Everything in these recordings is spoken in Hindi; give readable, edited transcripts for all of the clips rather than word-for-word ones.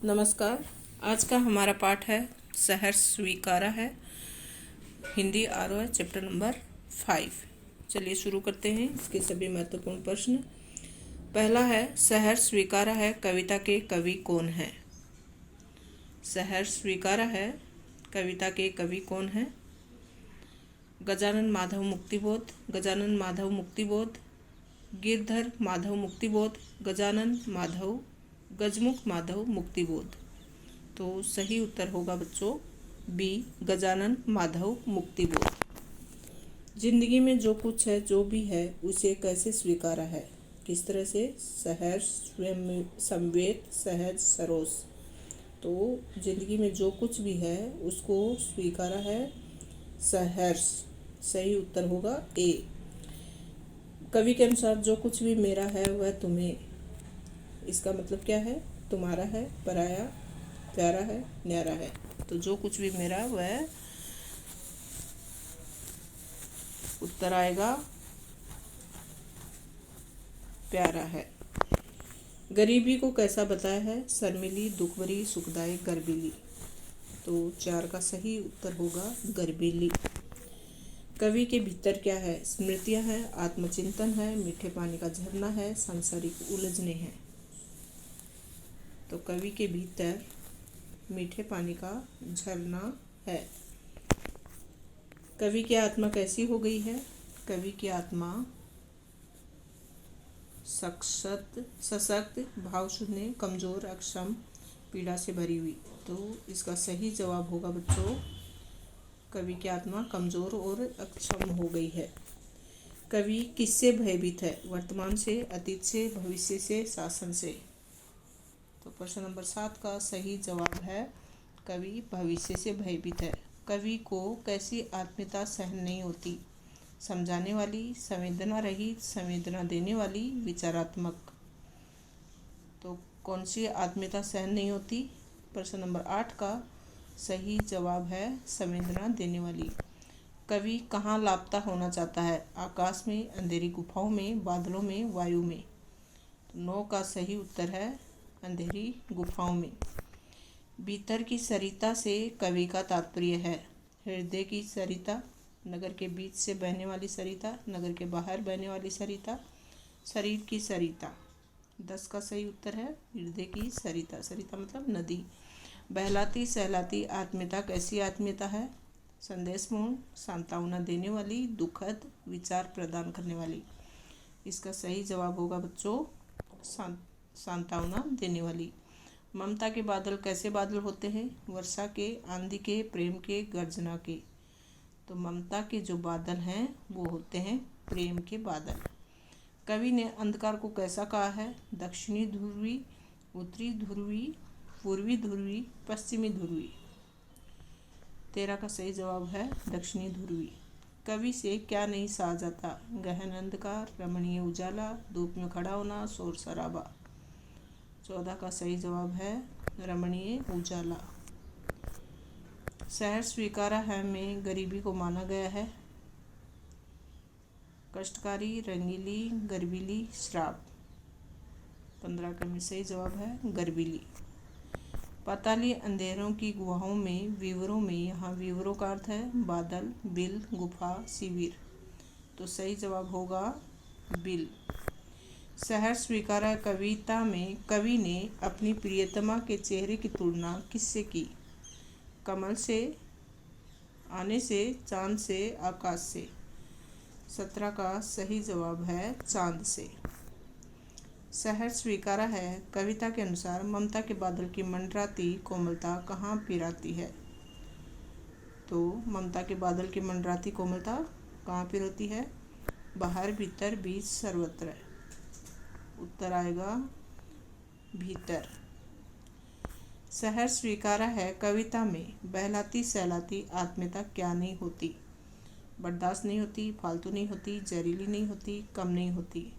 नमस्कार। आज का हमारा पाठ है सहर्ष स्वीकारा है, हिंदी आरओ है, चैप्टर नंबर 5। चलिए शुरू करते हैं इसके सभी महत्वपूर्ण प्रश्न। पहला है, सहर्ष स्वीकारा है कविता के कवि कौन है? सहर्ष स्वीकारा है कविता के कवि कौन है? गजानन माधव मुक्तिबोध, गजानन माधव मुक्तिबोध, गिरधर माधव मुक्तिबोध, गजानन माधव, गजमुख माधव मुक्तिबोध। तो सही उत्तर होगा बच्चों बी, गजानन माधव मुक्तिबोध। जिंदगी में जो कुछ है, जो भी है, उसे कैसे स्वीकारा है? किस तरह से? सहर्ष, संवेद, सहज, सरोस। तो जिंदगी में जो कुछ भी है उसको स्वीकारा है सहर्ष। सही उत्तर होगा ए। कवि के अनुसार जो कुछ भी मेरा है वह तुम्हें, इसका मतलब क्या है? तुम्हारा है, पराया, प्यारा है, न्यारा है। तो जो कुछ भी मेरा वह उत्तर आएगा प्यारा है। गरीबी को कैसा बताया है? शर्मिली, दुखभरी, सुखदायक, गर्बीली। तो 4 का सही उत्तर होगा गर्बीली। कवि के भीतर क्या है? स्मृतियां है, आत्मचिंतन है, मीठे पानी का झरना है, सांसारिक उलझने हैं। तो कवि के भीतर मीठे पानी का झरना है। कवि की आत्मा कैसी हो गई है? कवि की आत्मा सशक्त, भावशून्य, कमजोर, अक्षम, पीड़ा से भरी हुई। तो इसका सही जवाब होगा बच्चों, कवि की आत्मा कमजोर और अक्षम हो गई है। कवि किससे भयभीत है? वर्तमान से, अतीत से, भविष्य से, शासन से। तो प्रश्न नंबर 7 का सही जवाब है कवि भविष्य से भयभीत है। कवि को कैसी आत्मीयता सहन नहीं होती? समझाने वाली, संवेदना रहित, संवेदना देने वाली, विचारात्मक। तो कौन सी आत्मीयता सहन नहीं होती? प्रश्न नंबर 8 का सही जवाब है संवेदना देने वाली। कवि कहाँ लापता होना चाहता है? आकाश में, अंधेरी गुफाओं में, बादलों में, वायु में। तो 9 का सही उत्तर है अंधेरी गुफाओं में। भीतर की सरिता से कवि का तात्पर्य है हृदय की सरिता, नगर के बीच से बहने वाली सरिता, नगर के बाहर बहने वाली सरिता, शरीर की सरिता। 10 का सही उत्तर है हृदय की सरिता। सरिता मतलब नदी। बहलाती सहलाती आत्मीयता कैसी आत्मीयता है? संदेशपूर्ण, सांत्वना देने वाली, दुखद, विचार प्रदान करने वाली। इसका सही जवाब होगा बच्चों सांत्वना देने वाली। ममता के बादल कैसे बादल होते हैं? वर्षा के, आंधी के, प्रेम के, गर्जना के। तो ममता के जो बादल हैं वो होते हैं प्रेम के बादल। कवि ने अंधकार को कैसा कहा है? दक्षिणी ध्रुवी, उत्तरी ध्रुवी, पूर्वी ध्रुवी, पश्चिमी ध्रुवी। 13 का सही जवाब है दक्षिणी ध्रुवी। कवि से क्या नहीं सहा जाता? गहन अंधकार, रमणीय उजाला, धूप में खड़ा होना, शोर शराबा। 14 का सही जवाब है रमणीय उजाला। सहर्ष स्वीकारा है में गरीबी को माना गया है कष्टकारी, रंगीली, गर्बीली, श्राप। 15 का में सही जवाब है गर्बीली। पाताली अंधेरों की गुहाओं में, विवरों में। यहाँ विवरों का अर्थ है बादल, बिल, गुफा, शिविर। तो सही जवाब होगा बिल। सहर्ष स्वीकारा कविता में कवि ने अपनी प्रियतमा के चेहरे की तुलना किससे की? कमल से, आने से, चांद से, आकाश से। 17 का सही जवाब है चांद से। सहर्ष स्वीकारा है कविता के अनुसार ममता के बादल की मंडराती कोमलता कहाँ पिराती है? तो ममता के बादल की मंडराती कोमलता कहाँ पिरोती है? बाहर, भीतर, बीच, सर्वत्र। उत्तर आएगा भीतर। सहर्ष स्वीकारा है कविता में बहलाती सहलाती आत्मीयता क्या नहीं होती? बर्दाश्त नहीं होती, फालतू नहीं होती, जहरीली नहीं होती, कम नहीं होती।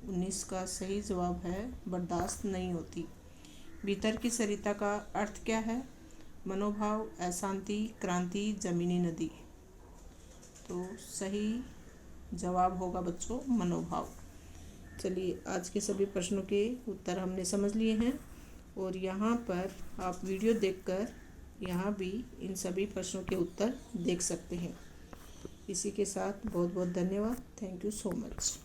19 का सही जवाब है बर्दाश्त नहीं होती। भीतर की सरिता का अर्थ क्या है? मनोभाव, अशांति, क्रांति, जमीनी नदी। तो सही जवाब होगा बच्चों मनोभाव। चलिए आज के सभी प्रश्नों के उत्तर हमने समझ लिए हैं। और यहाँ पर आप वीडियो देखकर यहाँ भी इन सभी प्रश्नों के उत्तर देख सकते हैं। इसी के साथ बहुत बहुत धन्यवाद। Thank you so much.